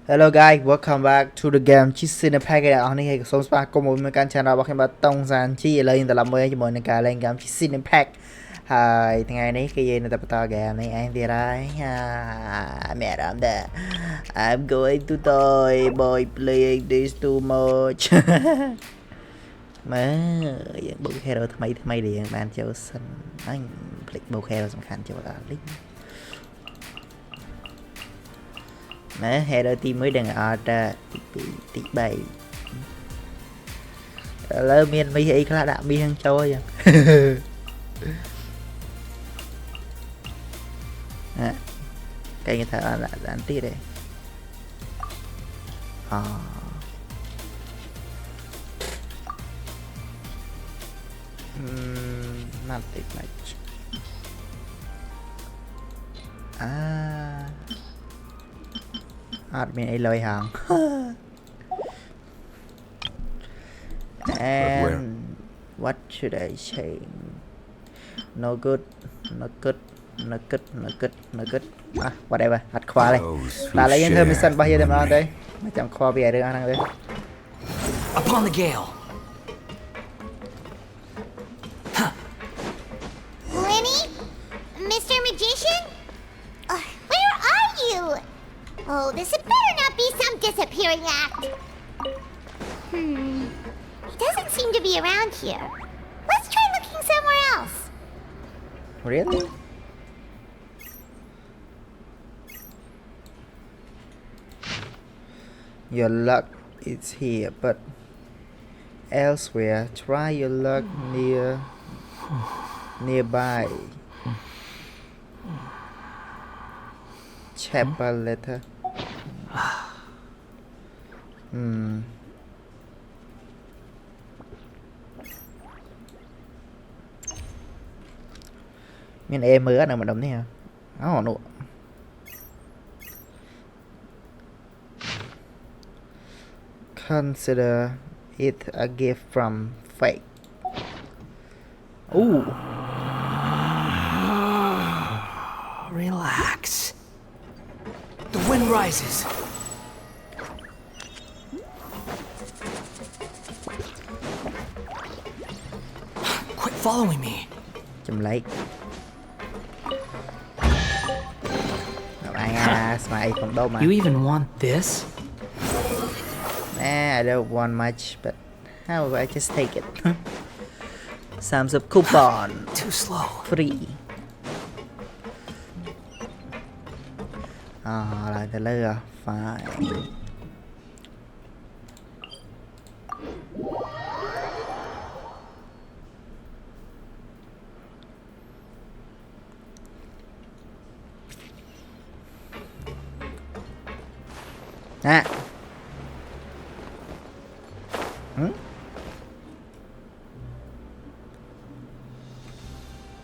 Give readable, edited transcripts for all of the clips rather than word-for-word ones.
Hello guys, welcome back to the game Genshin Impact អ្នកនរនេះសូមស្វាគមន៍មកកាន់ channel របស់ខ្ញុំបាទ Tong San YI ឥឡូវយើងត្រឡប់មកជាមួយនឹងការលេង game Genshin Impact ហើយថ្ងៃនេះគឺយើងនៅតែបន្ត game នេះឯងទៀតហើយមានអារម្មណ៍ដែរ I'm going to die by playing this too much មើលយើងបុក hero ថ្មីដែលយើងបានចូលសិនអញភ្លេចបុក hero សំខាន់ចូលដល់លីងណែ header ទី1ដឹងអត់ទី2ទី3ឥឡូវមានមីអីខ្លះដាក់មីហ្នឹងចូលអញ្ចឹងកែងថាអត់ដាក់ទៀតទេnot that much អត់មានអីលុយហង and what should I change no good whatever អត់ខ្វល់ទេតែឥឡូវយើងធ្វើ mission របស់យើងតែម្ដងទេមិនចាំខ្វល់ពីរឿងហ្នឹងទេ Upon the gale Lenny? Mr. Magician? Where are you? Oh, this had better not be some disappearing act. He doesn't seem to be around here. Let's try looking somewhere else. Really? Your luck is here, but elsewhere. Try your luck nearby. Chapel letter. Mình em mới nào mà đấm thế hả? Oh no. Consider it a gift from fate. Ooh. Relax. The wind rises. Quit following me. Chùm lấy. You even want this? Nah, I don't want much, but how about I just take it? Some sub coupon. Too slow. Free. Lại từ lơ phải.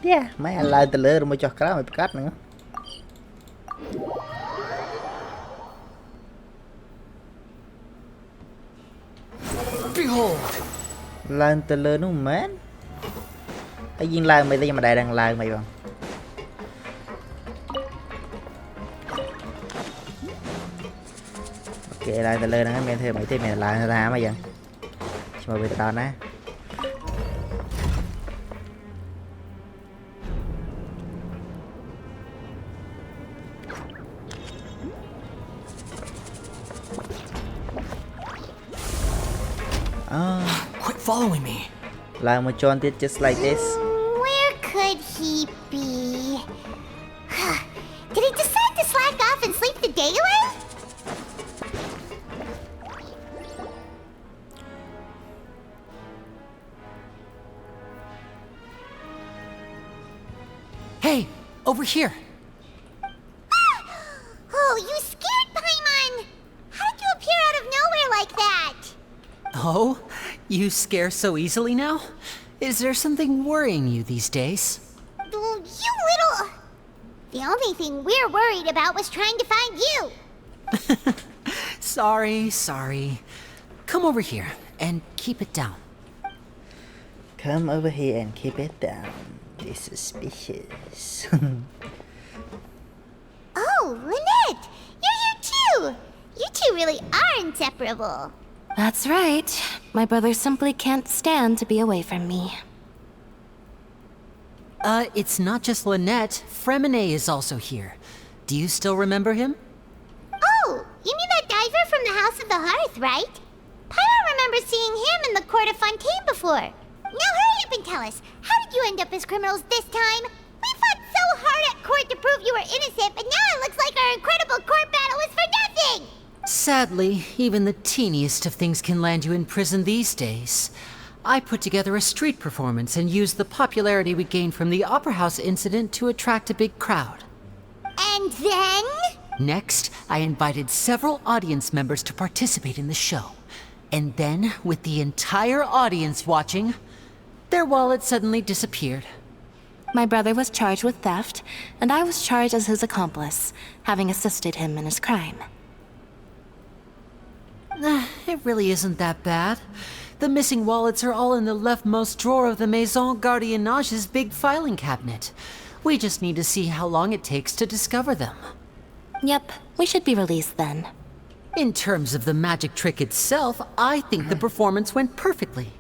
Yeah, mấy anh lại từ lơ rồi mới cho cái mày cắt nữa. Behold. Lên từ lơ nó mến. Cái viên lai mày mà đây đang lai mày bằng. Ok, lai từ lơ nó men thêm mấy mày lại ra mà vậy. Mà bây giờ đó nè. Quit following me. Like my John did just like this. Where could he be? Did he decide to slack off and sleep the day away? Hey, over here. Oh, you scared Paimon! How did you appear out of nowhere like that? Oh, you scare so easily now? Is there something worrying you these days? You little... The only thing we're worried about was trying to find you. Sorry. Come over here and keep it down. Come over here and keep it down. It's suspicious. Oh, Lynette! You're here too! You two two really are inseparable. That's right. My brother simply can't stand to be away from me. It's not just Lynette. Fremine is also here. Do you still remember him? Oh, you mean that diver from the House of the Hearth, right? Paimon remembers seeing him in the Court of Fontaine before. Now hurry up and tell us, how did you end up as criminals this time? We fought so hard at court to prove you were innocent, but now it looks like our incredible court battle was for nothing! Sadly, even the teeniest of things can land you in prison these days. I put together a street performance and used the popularity we gained from the Opera House incident to attract a big crowd. And then? Next, I invited several audience members to participate in the show. And then, with the entire audience watching, their wallet suddenly disappeared. My brother was charged with theft, and I was charged as his accomplice, having assisted him in his crime. It really isn't that bad. The missing wallets are all in the leftmost drawer of the Maison Gardiennage's big filing cabinet. We just need to see how long it takes to discover them. Yep, we should be released then. In terms of the magic trick itself, I think the performance went perfectly.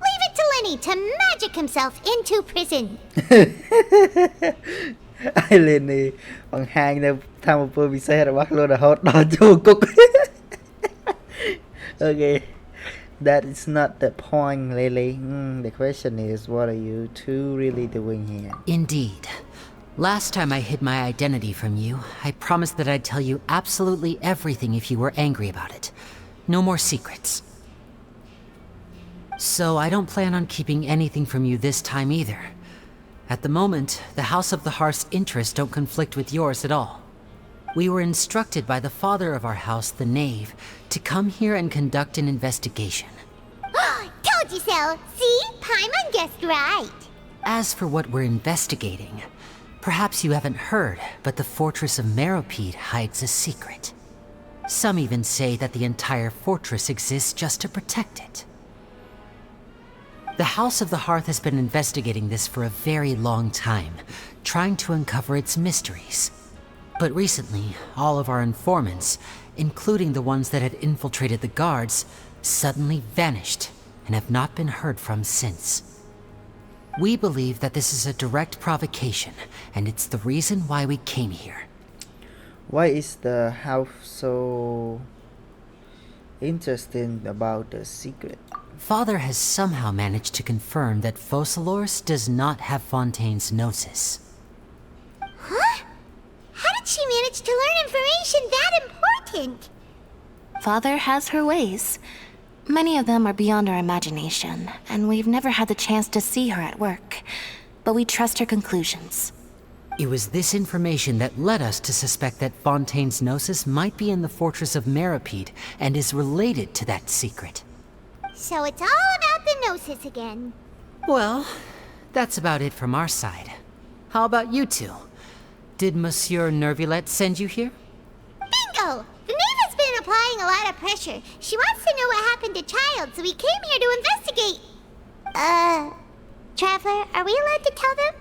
Leave it to Lenny to magic himself into prison. ไอ้เลนนี่บางแฮงเนี่ยทำมาเพื่อพิเศษว่าเราจะฮอตดอนจูกุก Okay, that is not the point, Lily. The question is, what are you two really doing here? Indeed. Last time I hid my identity from you, I promised that I'd tell you absolutely everything if you were angry about it. No more secrets. So I don't plan on keeping anything from you this time either. At the moment, the House of the Hearth's interests don't conflict with yours at all. We were instructed by the father of our house, the Knave, to come here and conduct an investigation. Told you so. See? Paimon guessed right. As for what we're investigating, perhaps you haven't heard, but the fortress of Meropide hides a secret. Some even say that the entire fortress exists just to protect it. The House of the Hearth has been investigating this for a very long time, trying to uncover its mysteries. But recently, all of our informants, including the ones that had infiltrated the guards, suddenly vanished and have not been heard from since. We believe that this is a direct provocation, and it's the reason why we came here. Why is the house so interesting about the secret? Father has somehow managed to confirm that Focalors does not have Fontaine's gnosis. Huh? How did she manage to learn information that important? Father has her ways. Many of them are beyond our imagination, and we've never had the chance to see her at work. But we trust her conclusions. It was this information that led us to suspect that Fontaine's gnosis might be in the fortress of Meropide and is related to that secret. So it's all about the gnosis again. Well, that's about it from our side. How about you two? Did Monsieur Nervulette send you here? Bingo! The Knave has been applying a lot of pressure. She wants to know what happened to Child, so we came here to investigate. Traveler, are we allowed to tell them?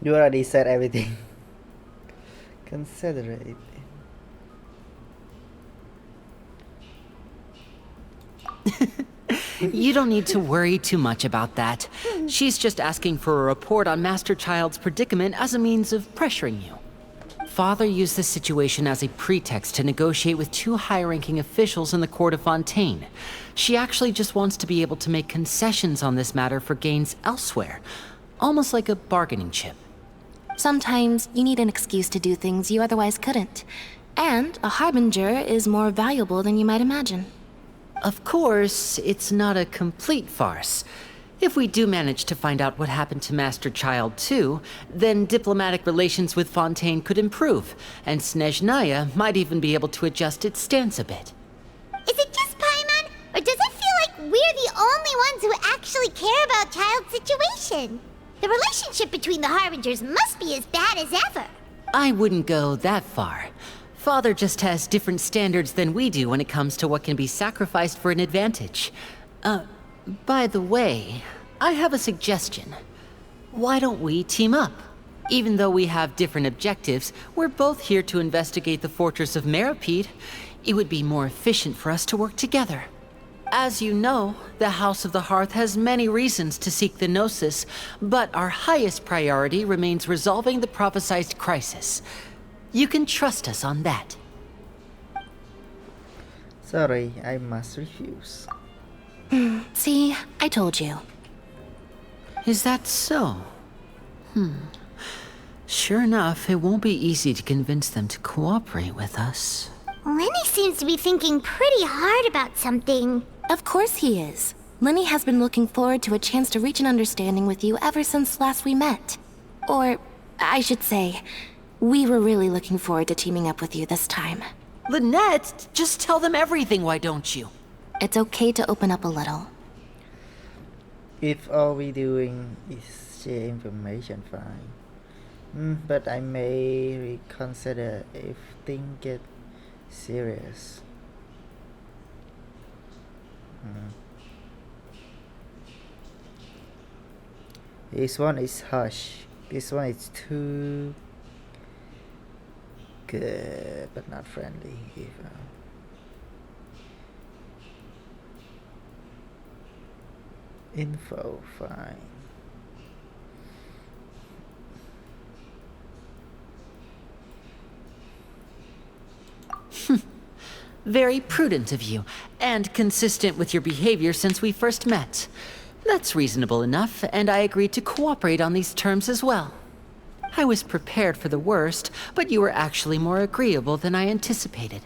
You already said everything. Consider it. You don't need to worry too much about that. She's just asking for a report on Master Child's predicament as a means of pressuring you. Father used this situation as a pretext to negotiate with two high-ranking officials in the court of Fontaine. She actually just wants to be able to make concessions on this matter for gains elsewhere, almost like a bargaining chip. Sometimes you need an excuse to do things you otherwise couldn't. And a harbinger is more valuable than you might imagine. Of course, it's not a complete farce. If we do manage to find out what happened to Master Child too, then diplomatic relations with Fontaine could improve, and Snezhnaya might even be able to adjust its stance a bit. Is it just Paimon, or does it feel like we're the only ones who actually care about Child's situation? The relationship between the Harbingers must be as bad as ever. I wouldn't go that far. Father just has different standards than we do when it comes to what can be sacrificed for an advantage. By the way, I have a suggestion. Why don't we team up? Even though we have different objectives, we're both here to investigate the fortress of Meropide. It would be more efficient for us to work together. As you know, the House of the Hearth has many reasons to seek the Gnosis, but our highest priority remains resolving the prophesized crisis. You can trust us on that. Sorry, I must refuse. See, I told you. Is that so? Sure enough, it won't be easy to convince them to cooperate with us. Lenny seems to be thinking pretty hard about something. Of course he is. Lenny has been looking forward to a chance to reach an understanding with you ever since last we met. Or, I should say, we were really looking forward to teaming up with you this time. Lynette, just tell them everything, why don't you? It's okay to open up a little. If all we doing is share information, fine. But I may reconsider if things get serious. This one is harsh. This one is too good, but not friendly either. Info, fine. Very prudent of you, and consistent with your behavior since we first met. That's reasonable enough, and I agreed to cooperate on these terms as well. I was prepared for the worst, but you were actually more agreeable than I anticipated.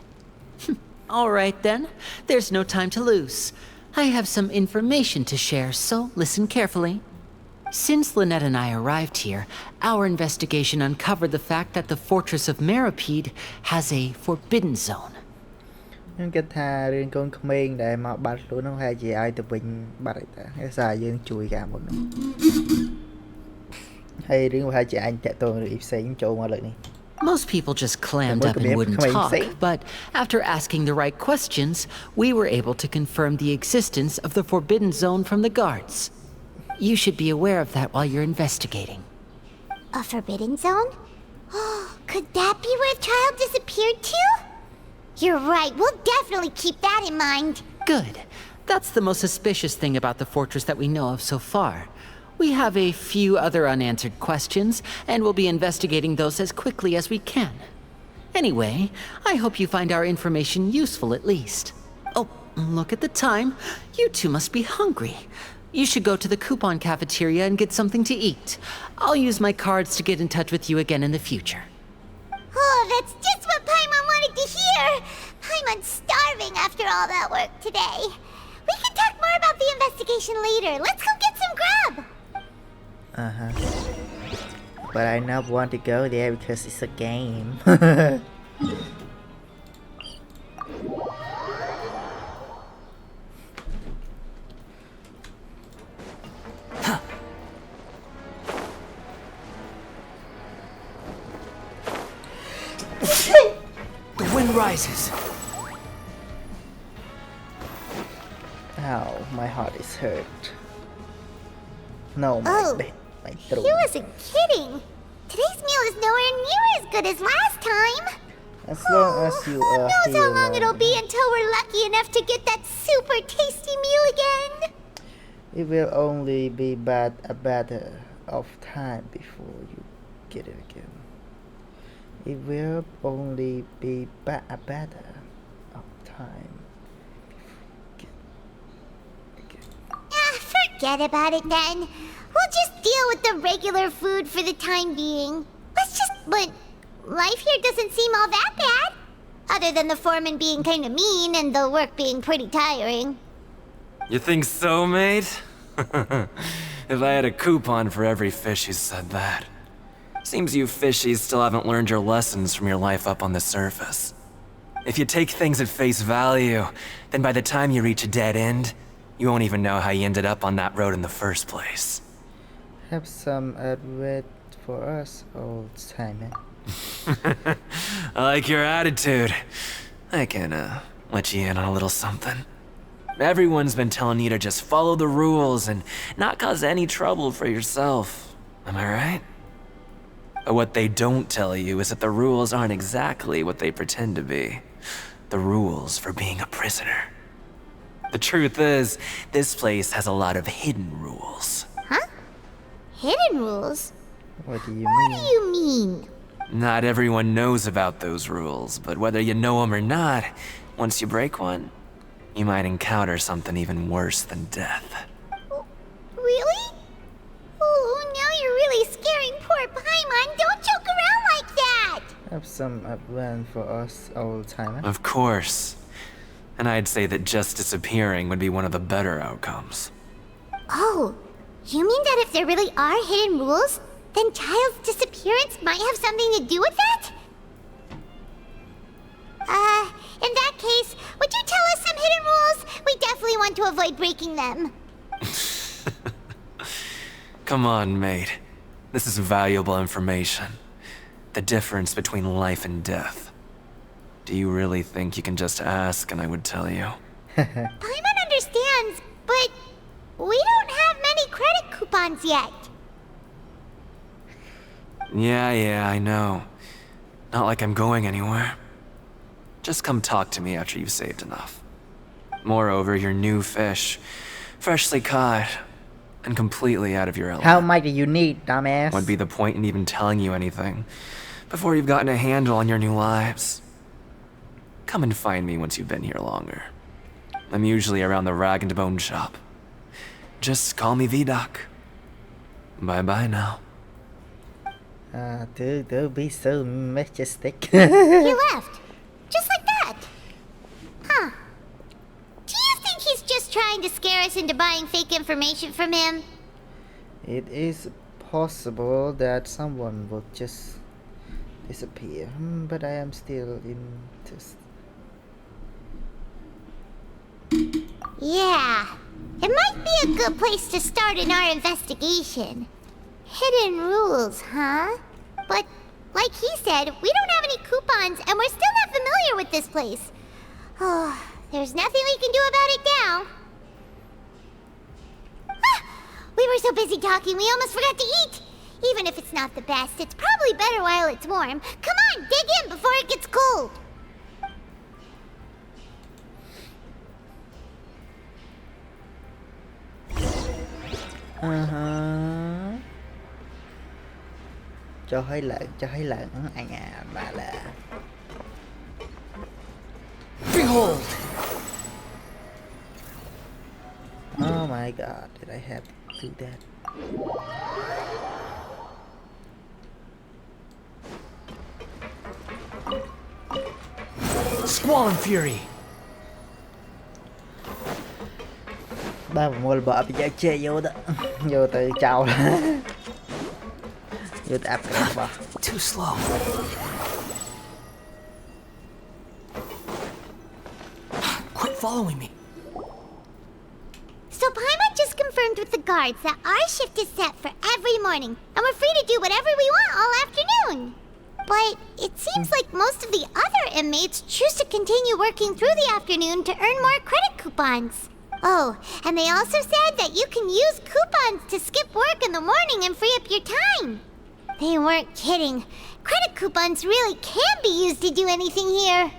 All right then, there's no time to lose. I have some information to share, so listen carefully. Since Lynette and I arrived here, our investigation uncovered the fact that the fortress of Meropide has a forbidden zone. ខ្ញុំគិតថារឿងកូនក្មេងដែលមកបាត់ខ្លួននោះហើយជាឲ្យទៅវិញបាត់ហើយតាគេសារយើងជួយការមុននោះហើយរឿងប្រហែលជាអញតាក់ទងរឿងផ្សេងចូលមកលើកនេះ Most people just clammed up and wouldn't talk, but after asking the right questions, we were able to confirm the existence of the forbidden zone from the guards. You should be aware of that while you're investigating. A forbidden zone? Could that be where the child disappeared to? You're right, we'll definitely keep that in mind. Good. That's the most suspicious thing about the fortress that we know of so far. We have a few other unanswered questions, and we'll be investigating those as quickly as we can. Anyway, I hope you find our information useful at least. Oh, look at the time. You two must be hungry. You should go to the coupon cafeteria and get something to eat. I'll use my cards to get in touch with you again in the future. Oh, that's just what Paimon wanted to hear! Paimon's starving after all that work today. We can talk more about the investigation later. Let's go get some grub! But I not want to go there because it's a game. The wind rises. Ow, my heart is hurt. No, my throat. He wasn't kidding. Today's meal is nowhere near as good as last time. As long as you Who are knows how long here, it'll be until we're lucky enough to get that super tasty meal again? it will only be a matter of time before you get it again. It will only be a matter of time before you get it again. Forget about it then. We'll just deal with the regular food for the time being. But life here doesn't seem all that bad. Other than the foreman being kind of mean and the work being pretty tiring. You think so, mate? If I had a coupon for every fish who said that. Seems you fishies still haven't learned your lessons from your life up on the surface. If you take things at face value, then by the time you reach a dead end, you won't even know how you ended up on that road in the first place. Have some advert for us, old timer. I like your attitude. I can, let you in on a little something. Everyone's been telling you to just follow the rules and not cause any trouble for yourself. Am I right? But what they don't tell you is that the rules aren't exactly what they pretend to be. The rules for being a prisoner. The truth is, this place has a lot of hidden rules. Huh? Hidden rules? What do you What do mean? you mean? Not everyone knows about those rules, but whether you know them or not, once you break one, you might encounter something even worse than death. Really? Oh, now you're really scaring poor Paimon. Don't joke around like that! Have some plan for us old timer. Of course. And I'd say that just disappearing would be one of the better outcomes. Oh, you mean that if there really are hidden rules, then Child's disappearance might have something to do with that? In that case, would you tell us some hidden rules? We definitely want to avoid breaking them. Come on, mate. This is valuable information. The difference between life and death. Do you really think you can just ask and I would tell you? Paimon understands, but we don't have many credit coupons yet. Yeah, I know. Not like I'm going anywhere. Just come talk to me after you've saved enough. Moreover, you're new fish, freshly caught, and completely out of your element. How much do you need, dumbass? What'd be the point in even telling you anything before you've gotten a handle on your new lives? Come and find me once you've been here longer. I'm usually around the rag and bone shop. Just call me V-Doc. Bye-bye now. Don't be so majestic. He left. Just like that. Huh. Do you think he's just trying to scare us into buying fake information from him? It is possible that someone will just disappear, but I am still interested. Yeah. It might be a good place to start in our investigation. Hidden rules, huh? But, like he said, we don't have any coupons and we're still not familiar with this place. Oh, there's nothing we can do about it now. Ah, we were so busy talking we almost forgot to eat. Even if it's not the best, it's probably better while it's warm. Come on, dig in before it gets cold. Cho hơi lợn anh à bà là. Behold! Oh my god, did I have to do that? Squall and fury! Ba mua bọ bây giờ chê vô đó. Vô từ chào là. Vô từ áp cái bọ. Too slow. Quit following me. So Paimon just confirmed with the guards that our shift is set for every morning, and we're free to do whatever we want all afternoon. But it seems like most of the other inmates choose to continue working through the afternoon to earn more credit coupons. Oh, and they also said that you can use coupons to skip work in the morning and free up your time. They weren't kidding. Credit coupons really can be used to do anything here.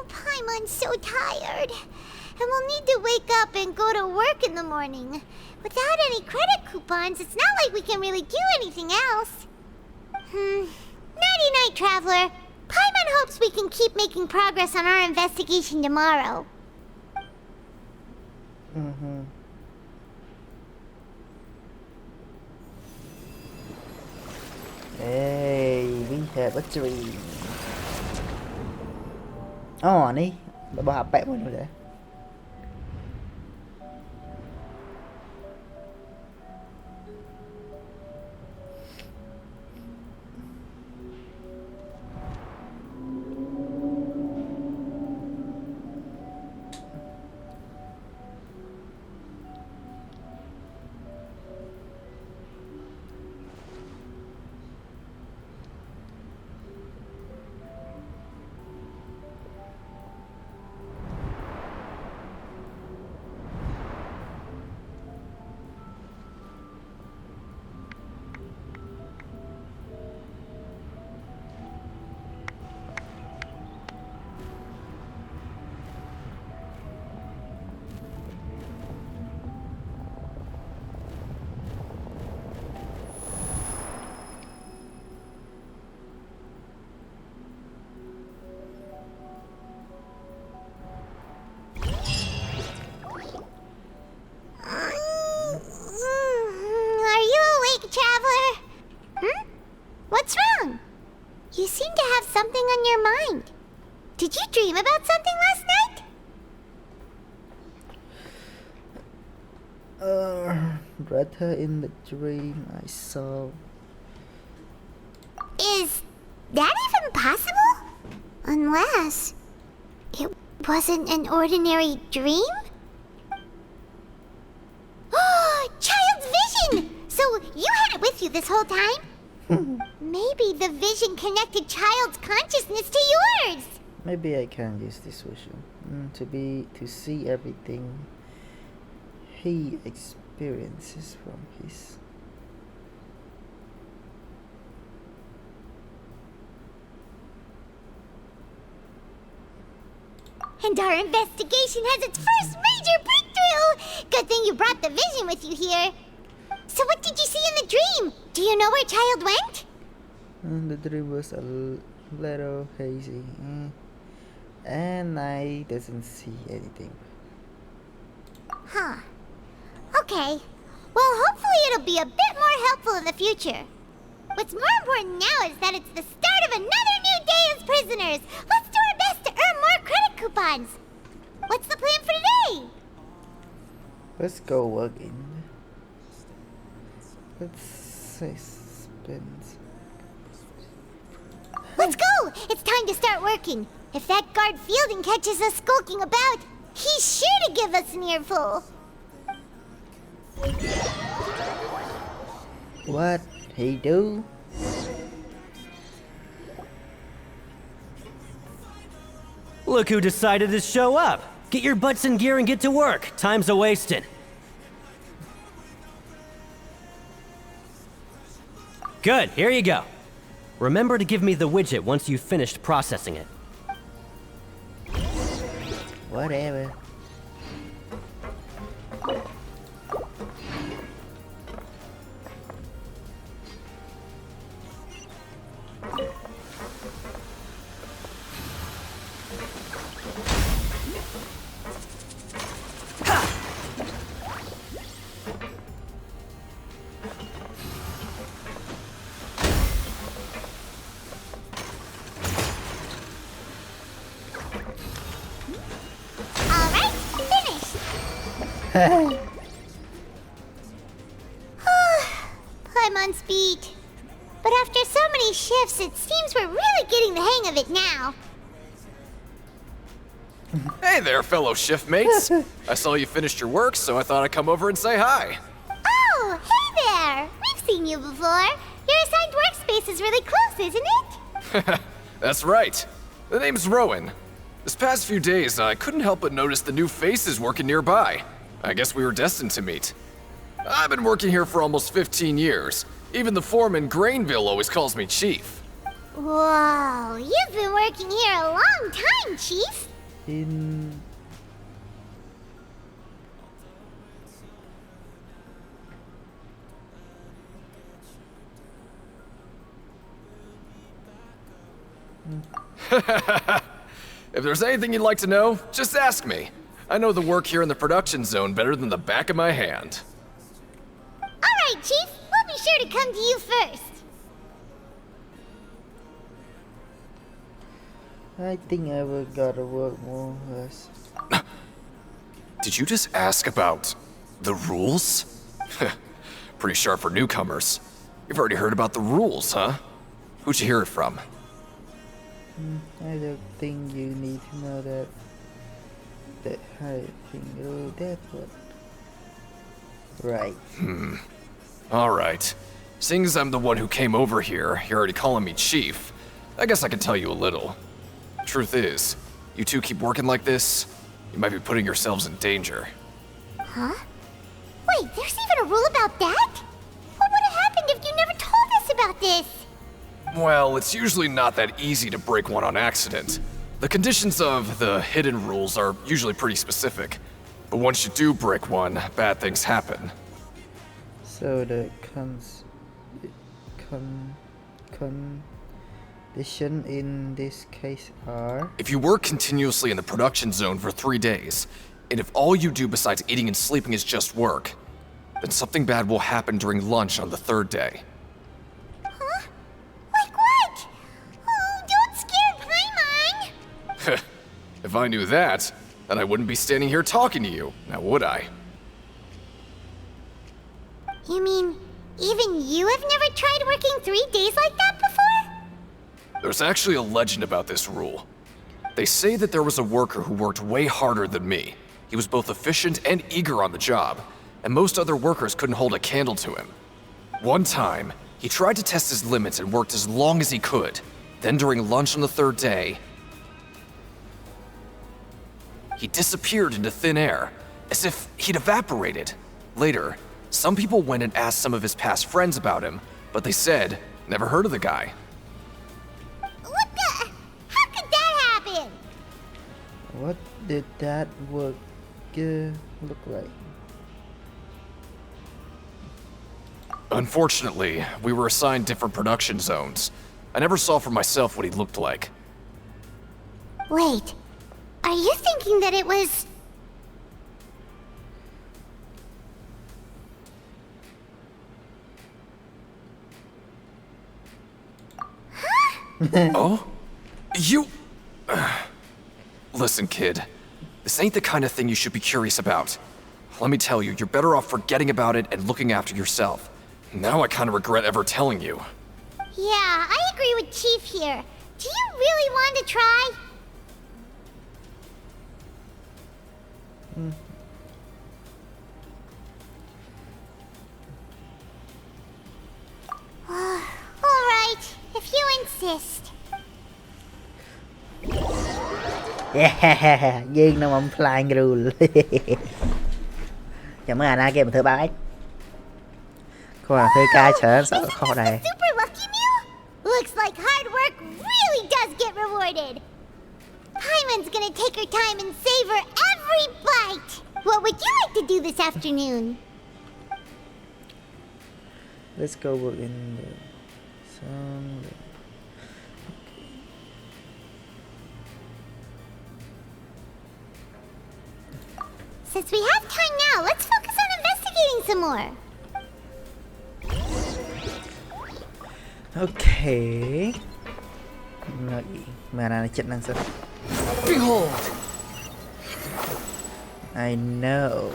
Paimon's so tired. And we'll need to wake up and go to work in the morning. Without any credit coupons, it's not like we can really do anything else. Nighty-night, Traveler. Paimon hopes we can keep making progress on our investigation tomorrow. Hey, we have a dream. Oh, ni. Bà học bẻ mình rồi đấy. seem to have something on your mind. Did you dream about something last night? Brother, in the dream I saw. Is that even possible? Unless it wasn't an ordinary dream? Oh, child's vision! So you had it with you this whole time? Maybe the vision connected child's consciousness to yours. Maybe I can use this vision to see everything he experiences from his. And our investigation has its first major breakthrough! Good thing you brought the vision with you here. So what did you see in the dream? Do you know where child went? The dream was a little hazy, and I doesn't see anything. Huh. Okay. Well, hopefully it'll be a bit more helpful in the future. What's more important now is that it's the start of another new day as prisoners. Let's do our best to earn more credit coupons. What's the plan for today? Let's go work in. Let's say suspense. Let's go! It's time to start working. If that guard Fielding catches us skulking about, he's sure to give us an earful. What he do? Look who decided to show up! Get your butts in gear and get to work. Time's a-wasting. Good, here you go. Remember to give me the widget once you've finished processing it. Whatever. I'm on speed. But after so many shifts, it seems we're really getting the hang of it now. Hey there, fellow shiftmates. I saw you finished your work, so I thought I'd come over and say hi. Oh, hey there! We've seen you before. Your assigned workspace is really close, isn't it? That's right. The name's Rowan. This past few days, I couldn't help but notice the new faces working nearby. I guess we were destined to meet. I've been working here for almost 15 years. Even the foreman, Grainville, always calls me Chief. Whoa, you've been working here a long time, Chief. In If there's anything you'd like to know, just ask me. I know the work here in the production zone better than the back of my hand. All right, Chief. We'll be sure to come to you first. I think I will gotta work more less. Did you just ask about the rules? Pretty sharp for newcomers. You've already heard about the rules, huh? Who'd you hear it from? I don't think you need to know that. I think that one. Right. Alright. Seeing as I'm the one who came over here, you're already calling me Chief. I guess I can tell you a little. Truth is, you two keep working like this, you might be putting yourselves in danger. Huh? Wait, there's even a rule about that? What would have happened if you never told us about this? Well, it's usually not that easy to break one on accident. The conditions of the hidden rules are usually pretty specific. But once you do break one, bad things happen. So the condition in this case are... If you work continuously in the production zone for 3 days, and if all you do besides eating and sleeping is just work, then something bad will happen during lunch on the 3rd day. Huh? Like what? Oh If I knew that, then I wouldn't be standing here talking to you, now would I? You mean, even you have never tried working 3 days like that before? There's actually a legend about this rule. They say that there was a worker who worked way harder than me. He was both efficient and eager on the job, and most other workers couldn't hold a candle to him. One time, he tried to test his limits and worked as long as he could. Then during lunch on the 3rd day, he disappeared into thin air, as if he'd evaporated. Later, some people went and asked some of his past friends about him, but they said, never heard of the guy. What the? How could that happen? What did that work look like? Unfortunately, we were assigned different production zones. I never saw for myself what he looked like. Wait, are you thinking that it was... Oh? You... Listen, kid. This ain't the kind of thing you should be curious about. Let me tell you, you're better off forgetting about it and looking after yourself. Now I kind of regret ever telling you. Yeah, I agree with Chief here. Do you really want to try? Alright, if you insist. យើងនឹងបំផ្លាញ rule ចាំមើលអាណាគេមកធ្វើបាបឯងគាត់ធ្វើការច្រើនសក់ខុសដែរ Super lucky meal? Looks like hard work really does get rewarded. Paimon's gonna take her time and savor every bite. What would you like to do this afternoon? Let's go work in the sun. Since we have time now, let's focus on investigating some more. Okay. Mana chết năng sao? Behold! I know.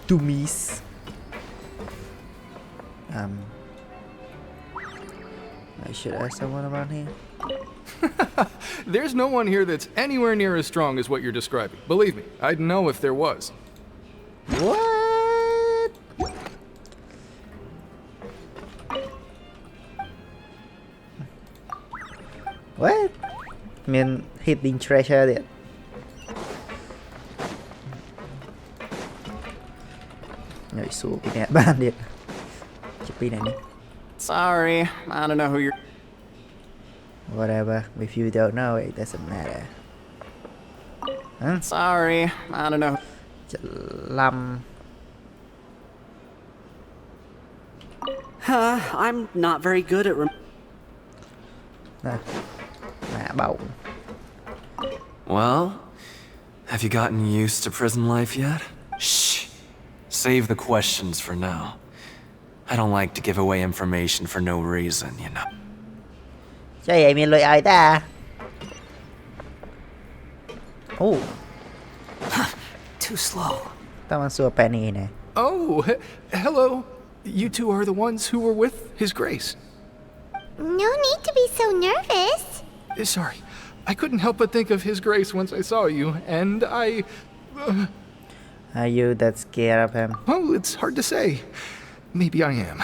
To miss. I should ask someone around here. There's no one here that's anywhere near as strong as what you're describing. Believe me, I'd know if there was. What? What? I mean, hidden treasure there. Rồi xua cái nè ban đi. Chụp pin này đi. Sorry, I don't know who you're... Whatever. If you don't know, it doesn't matter. Huh? Sorry, I don't know. Lâm. I'm not very good at Nè. Mã bầu. Well, have you gotten used to prison life yet? Shh. Save the questions for now. I don't like to give away information for no reason, you know. Sao vậy mình lôi ai ta? Oh. Too slow. Tao ăn xua penny nè. Oh, hello. You two are the ones who were with His Grace. No need to be so nervous. Sorry, I couldn't help but think of His Grace once I saw you, and I... Are you that scared of him? Oh, it's hard to say. Maybe I am.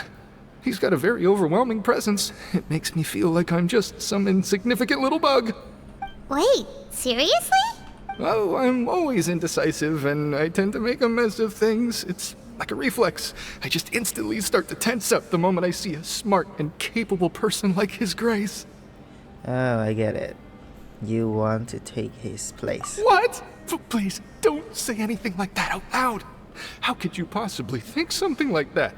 He's got a very overwhelming presence. It makes me feel like I'm just some insignificant little bug. Wait, seriously? Oh, I'm always indecisive, and I tend to make a mess of things. It's like a reflex. I just instantly start to tense up the moment I see a smart and capable person like His Grace. Oh, I get it. You want to take his place. What? Please, don't say anything like that out loud. How could you possibly think something like that?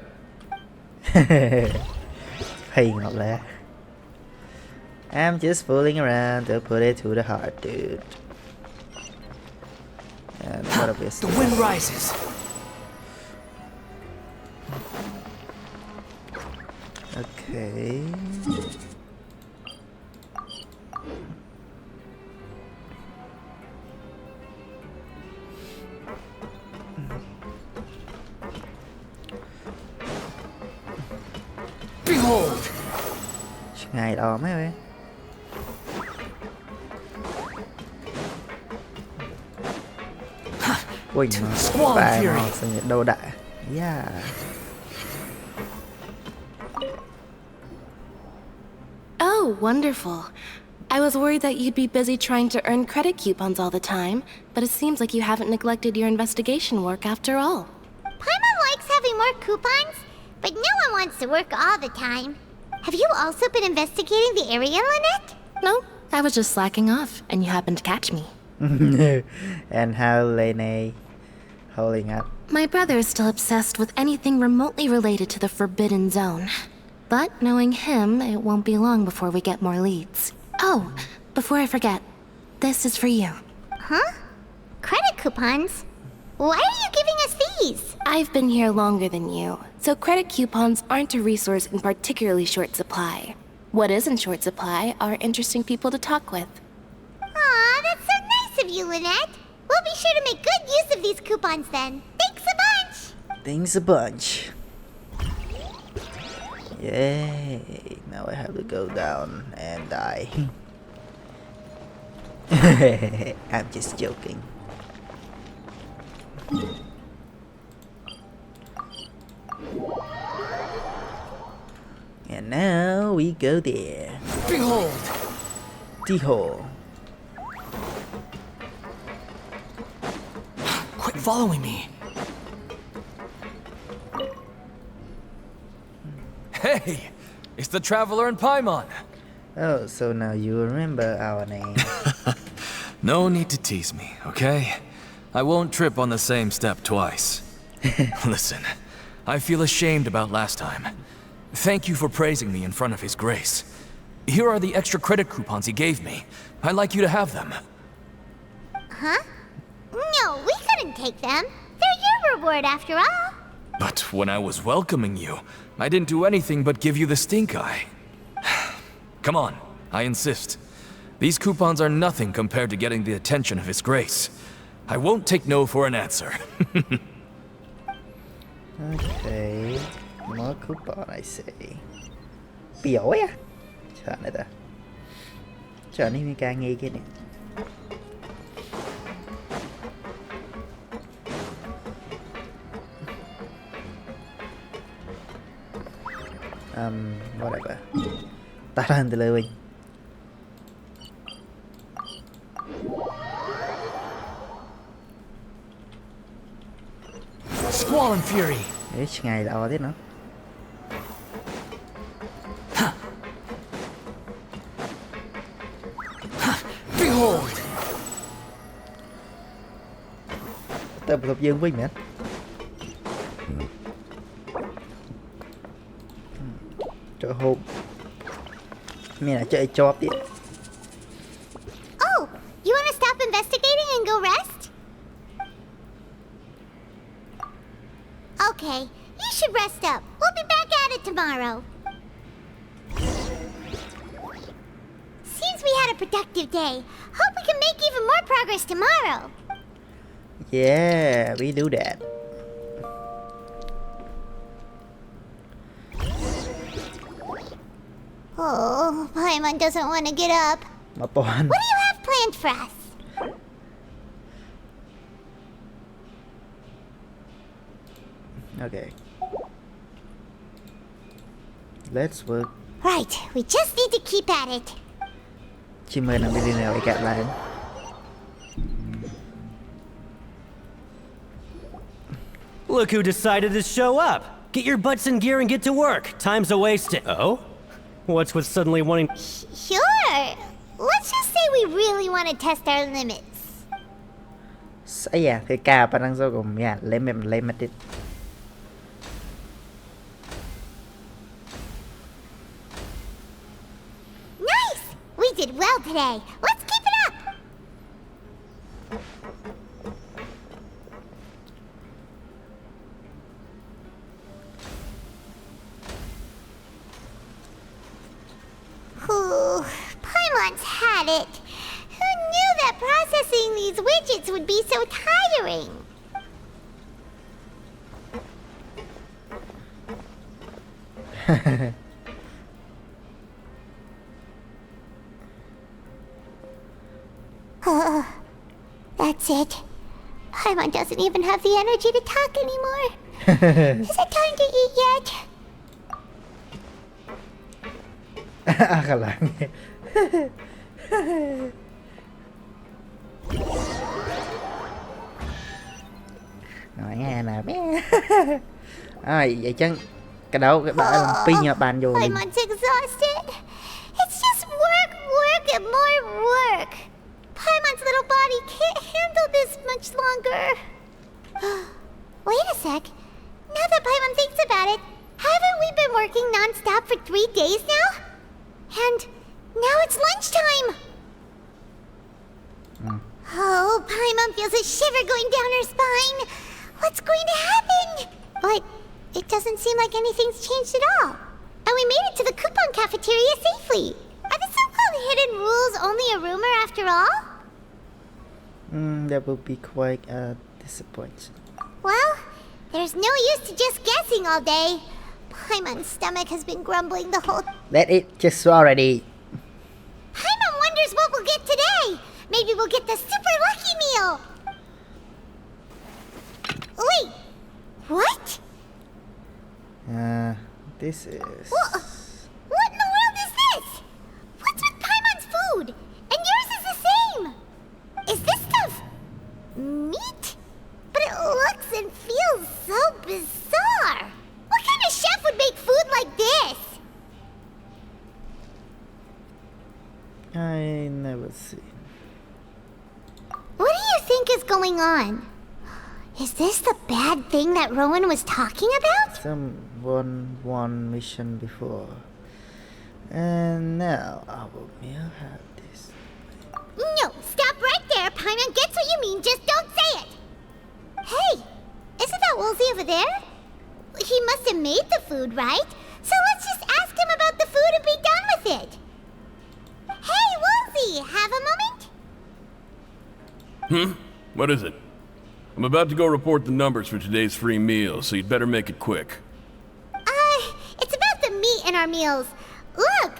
Hey, ngọt lẽ. I'm just fooling around to put it to the heart, dude. And what a The wind rises. Okay. Behold! ឆ្ងាយល្អមែនហ៎វិញមកបែរមកសញ្ញាដូរដាក់យ៉ា Oh, wonderful. I was worried that you'd be busy trying to earn credit coupons all the time, but it seems like you haven't neglected your investigation work after all. Paimon likes having more coupons, but no one wants to work all the time. Have you also been investigating the area, Lynette? No, I was just slacking off, and you happened to catch me. And how Lene holding up. My brother is still obsessed with anything remotely related to the Forbidden Zone. But knowing him, it won't be long before we get more leads. Oh, before I forget, this is for you. Huh? Credit coupons? Why are you giving us these? I've been here longer than you, so credit coupons aren't a resource in particularly short supply. What is in short supply are interesting people to talk with. Aw, that's so nice of you, Lynette. We'll be sure to make good use of these coupons then. Thanks a bunch! Thanks a bunch. Yay, now I have to go down and die. I'm just joking. And now we go there. Behold! Behold. Quit following me. Hey! It's the Traveler and Paimon! Oh, so now you remember our name. No need to tease me, okay? I won't trip on the same step twice. Listen, I feel ashamed about last time. Thank you for praising me in front of His Grace. Here are the extra credit coupons he gave me. I'd like you to have them. Huh? No, we couldn't take them. They're your reward after all. But when I was welcoming you, I didn't do anything but give you the stink eye. Come on, I insist. These coupons are nothing compared to getting the attention of His Grace. I won't take no for an answer. Okay, more coupon I say. Biểu á. Chờ này ta. Chờ này mình càng nghe kia nè. Whatever. Tahan từ lời mình. Squall and Fury! Đấy, ngày là thế nữa. Behold! Tập hợp dương với mẹ. Trời hộp. Mẹ là chơi chóp đi. Oh, you want to stop investigating and go rest? Okay, you should rest up. We'll be back at it tomorrow. Seems we had a productive day. Hope we can make even more progress tomorrow. Yeah, we do that. Oh, Paimon doesn't want to get up. Mapon. What do you have planned for us? Okay. Let's work. Right, we just need to keep at it. Chim ơi nằm bên nào để cạn lại. Look who decided to show up! Get your butts in gear and get to work. Time's a wasted. Oh? What's with suddenly wanting... Sure. Let's just say we really want to test our limits. Say à, cái ca pa năng số cùng ya, lấy mất đi. Nice! We did well today. Let's keep it up! Ooh, Paimon's had it. Who knew that processing these widgets would be so tiring? That's it. Paimon doesn't even have the energy to talk anymore. Is it time to eat yet? ข้างหลัง nói nghe nè bé vậy chứ cái đâu cái bạn làm pin nhà bạn vô đi. Paimon's exhausted. It's just work, work, and more work. Paimon's little body can't handle this much longer. Wait a sec. Now that Paimon thinks about it, haven't we been working non-stop for 3 days now? And now it's lunchtime. Oh, Paimon feels a shiver going down her spine. What's going to happen? But it doesn't seem like anything's changed at all. And we made it to the coupon cafeteria safely. Are the so-called hidden rules only a rumor after all? That would be quite disappointing. Well, there's no use to just guessing all day. Paimon's stomach has been grumbling the whole... Let it just already. Paimon wonders what we'll get today. Maybe we'll get the super lucky meal. Wait, what? This is... What in the world is this? What's with Paimon's food? And yours is the same. Is this stuff meat? But it looks and feels so bizarre. What kind of chef would make food like this? I never seen. What do you think is going on? Is this the bad thing that Rowan was talking about? Someone won mission before. And now our meal have this. No, stop right there. Paimon gets what you mean, just don't say it. Hey, isn't that Woolsey over there? He must have made the food, right? So let's just ask him about the food and be done with it. Hey, Woolsey, have a moment? What is it? I'm about to go report the numbers for today's free meal, so you'd better make it quick. It's about the meat in our meals. Look,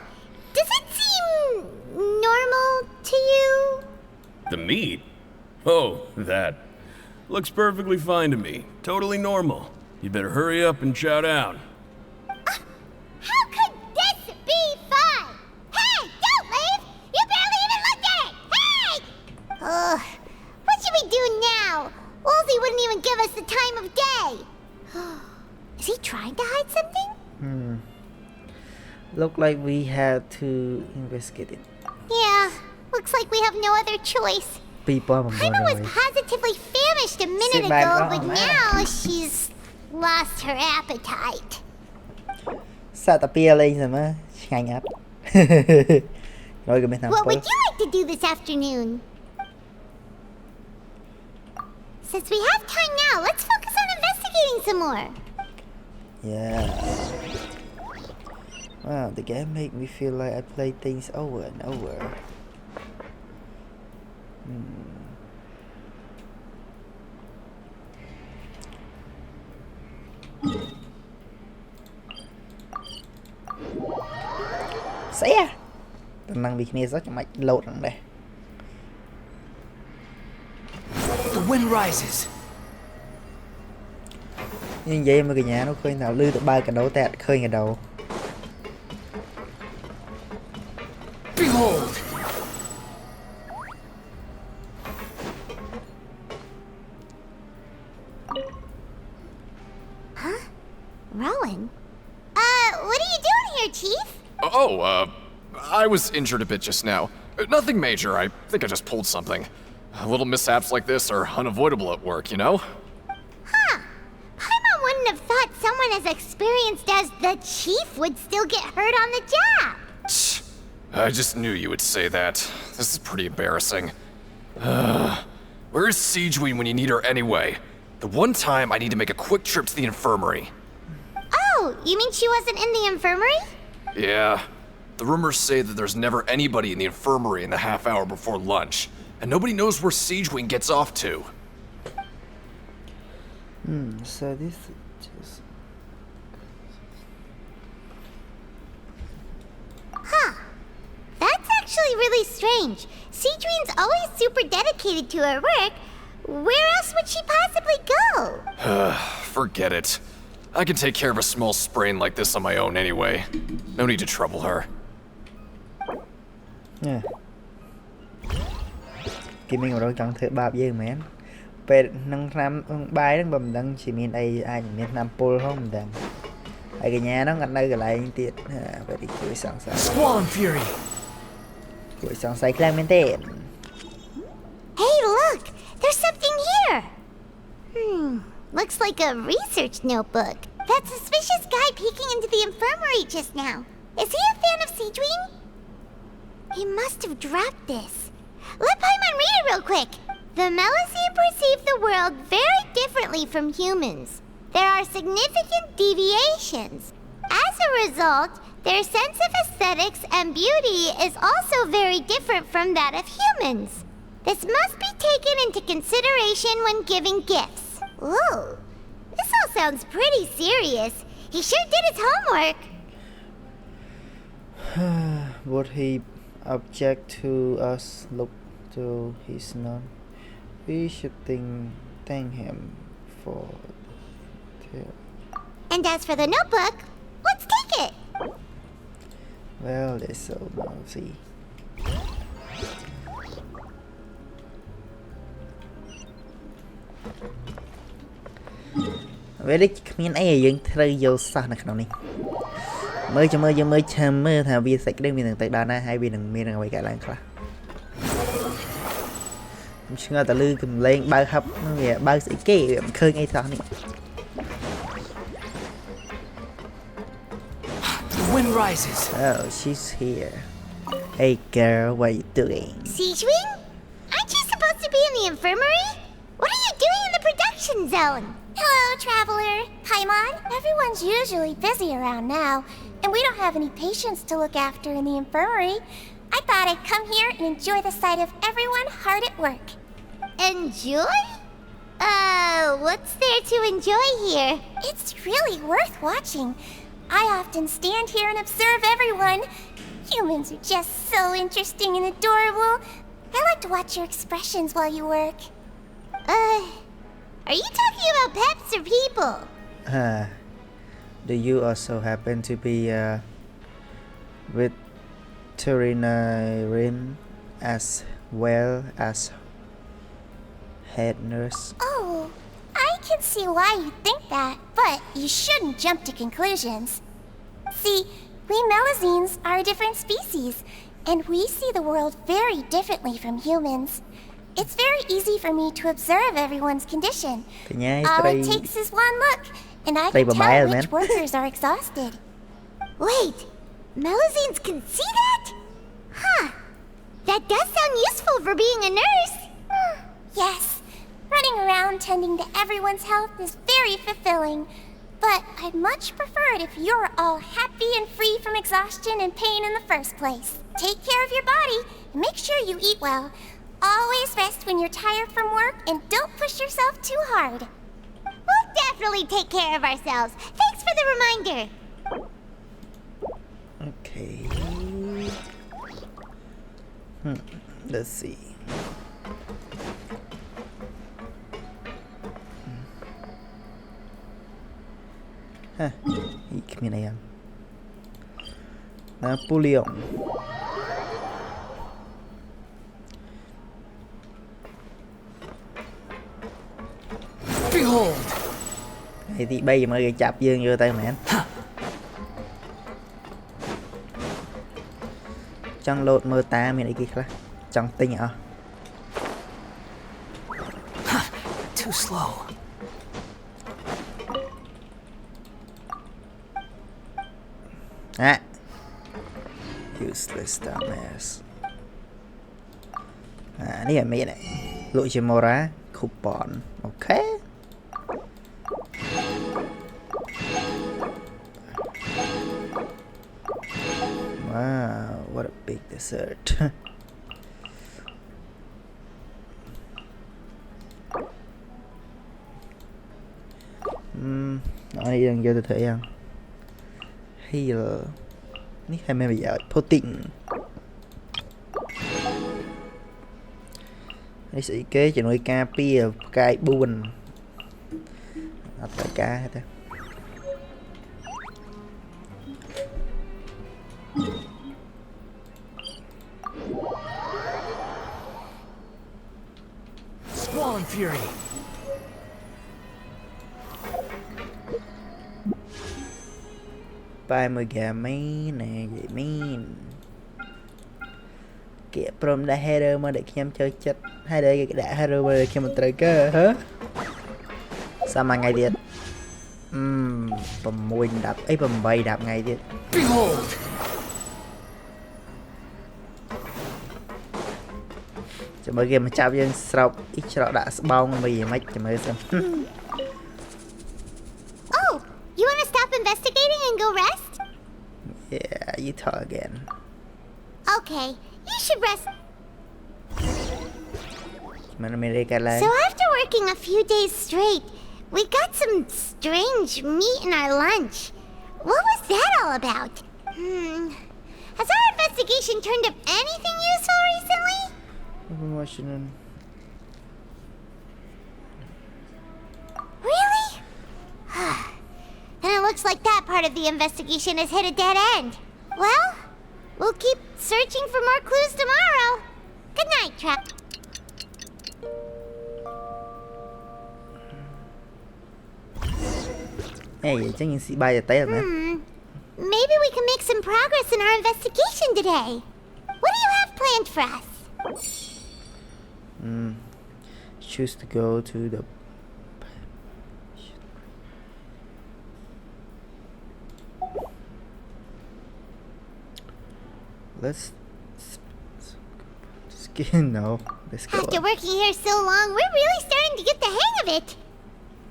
does it seem normal to you? The meat? Oh, that. Looks perfectly fine to me. Totally normal. You better hurry up and chow down. How could this be fun? Hey, don't leave! You barely even looked at it! Hey! What should we do now? Woolsey wouldn't even give us the time of day. Is he trying to hide something? Look like we have to investigate it. Yeah, looks like we have no other choice. People Paimon was positively famished a minute ago, but now she's lost her appetite. Sao ta pia lên rồi mà nhanh áp. Rồi cái What would you like to do this afternoon? Since we have time now, let's focus on investigating some more. Yeah. Wow, the game made me feel like I play things over and over. Xe Tầm năng bị kia rất là mạnh lột rằng đây. The wind rises. Nhưng vậy mà cái nhà nó khơi nào lư tụi ba cái đầu tẹt khơi ngày đầu. Behold. Huh? Rowan? What are you doing here, Chief? I was injured a bit just now. Nothing major, I think I just pulled something. Little mishaps like this are unavoidable at work, you know? Huh. Paimon wouldn't have thought someone as experienced as the Chief would still get hurt on the job. I just knew you would say that. This is pretty embarrassing. Where is Siegeween when you need her anyway? The one time I need to make a quick trip to the infirmary. Oh, you mean she wasn't in the infirmary? Yeah. The rumors say that there's never anybody in the infirmary in the half hour before lunch, and nobody knows where Siegeween gets off to. So this is just... Huh. That's actually really really strange. Cedrine's always super dedicated to her work. Where else would she possibly go? Forget it. I can take care of a small sprain like this on my own anyway. No need to trouble her. Nè Kì mình rồi chẳng thể bạp gì mến Về nâng năm bài nâng bầm đăng chỉ mình ai miền Nam Pol không đăng ai cái nhà nó ngặt đây cái lại tiệt vậy thì cuối sáng sáng Squall and Fury. Cuối sáng sáng Clemente. Hey, look! There's something here! Looks like a research notebook. That suspicious guy peeking into the infirmary just now. Is he a fan of Cedrine? He must have dropped this. Let Paimon read it real quick. The Melusine perceive the world very differently from humans. There are significant deviations. As a result, their sense of aesthetics and beauty is also very different from that of humans. This must be taken into consideration when giving gifts. Ooh, this all sounds pretty serious. He sure did his homework. Would he object to us look to his name? We should thank him for the And as for the notebook, let's take it. Well, they're so nosy. Vậy đấy miền ấy dân chơi vô sao này không này mới chăm mới thà vì sạch đây mình đừng tới đàn này hay vì đừng miền đừng quay cả lại cả chưa ta lư cầm lên bao hấp nó bao sĩ kê khơi ngay sao này The wind rises. Oh, she's here. Hey girl, what are you doing? Cedrine? Aren't you supposed to be in the infirmary? What are you doing in the production zone? Hello, traveler. Paimon. Everyone's usually busy around now, and we don't have any patients to look after in the infirmary. I thought I'd come here and enjoy the sight of everyone hard at work. Enjoy? What's there to enjoy here? It's really worth watching. I often stand here and observe everyone. Humans are just so interesting and adorable. I like to watch your expressions while you work. Are you talking about pets or people? Do you also happen to be veterinarian as well as head nurse? Oh, I can see why you think that, but you shouldn't jump to conclusions. See, we Melusines are a different species, and we see the world very differently from humans. It's very easy for me to observe everyone's condition. All it takes is one look, and I can tell which workers are exhausted. Wait, Melusines can see that? Huh. That does sound useful for being a nurse. Yes, running around tending to everyone's health is very fulfilling. But I'd much prefer it if you're all happy and free from exhaustion and pain in the first place. Take care of your body, and make sure you eat well. Always rest when you're tired from work, and don't push yourself too hard. We'll definitely take care of ourselves. Thanks for the reminder. Okay. Let's see. Come here, I am. Napoleon. Behold. Thì bây giờ mới chạp dương vô tay mẹ. Chẳng lột mơ ta mình đi kia chẳng tinh à. Too slow. Useless dumbass. Ini là mấy này. Lội trên mora coupon. Okay. Wow, what a big dessert. Nó đi đang vô thể ăn. Heal. Ní hay mấy bây giờ protein. Đây sĩ kế chỉ nuôi ca pia cái buồn tất cả hết. Squall Fury. Bài mười gà mấy nè vậy min kìa prom đã hero mà để em chơi chết hai đây đã hero mà để khi mình tới cơ hả sao mà ngày điện bầm mùi đạp ấy bầm bay đạp ngày điện cho mấy game mà chạm dân sọc ít cho đã bong mì mấy cho mấy xem. Oh, you want to stop investigating and go rest? Yeah, you talk again. Okay, you should rest. So after working a few days straight, we got some strange meat in our lunch. What was that all about? Has our investigation turned up anything useful recently? Really? Then it looks like that part of the investigation has hit a dead end. Well, we'll keep searching for more clues tomorrow. Good night, Trap. Hey, chẳng gì bay giờ tới rồi nè. Maybe we can make some progress in our investigation today. What do you have planned for us? Choose to go to the let's no, let's go. After working here so long, we're really starting to get the hang of it.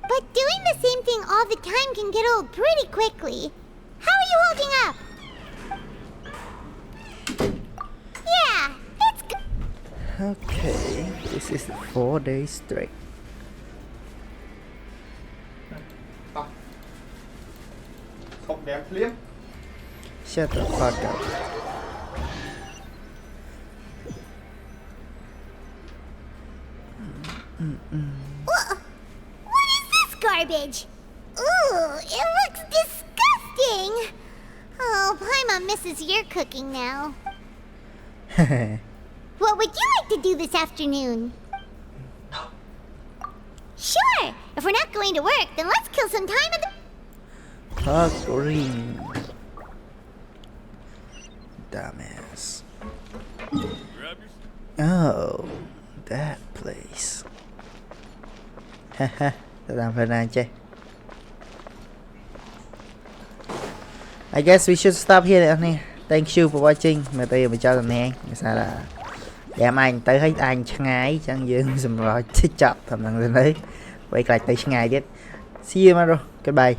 But doing the same thing all the time can get old pretty quickly. How are you holding up? Yeah, it's good. Okay, this is 4 days straight. Shut the fuck up. What is this garbage? Ooh, it looks disgusting. Oh, Paimon misses your cooking now. What would you like to do this afternoon? Sure. If we're not going to work, then let's kill some time at the... Green. Dumbass. Oh, that place. Haha, làm phần này chơi. I guess we should stop here nè. Thank you for watching. Mà tôi mà cho nè, sao là đem anh tới hết anh chẳng ai chẳng dương xong rồi thích chọc thầm thằng đấy. Quay lại tới ngày biết. See you tomorrow. Goodbye.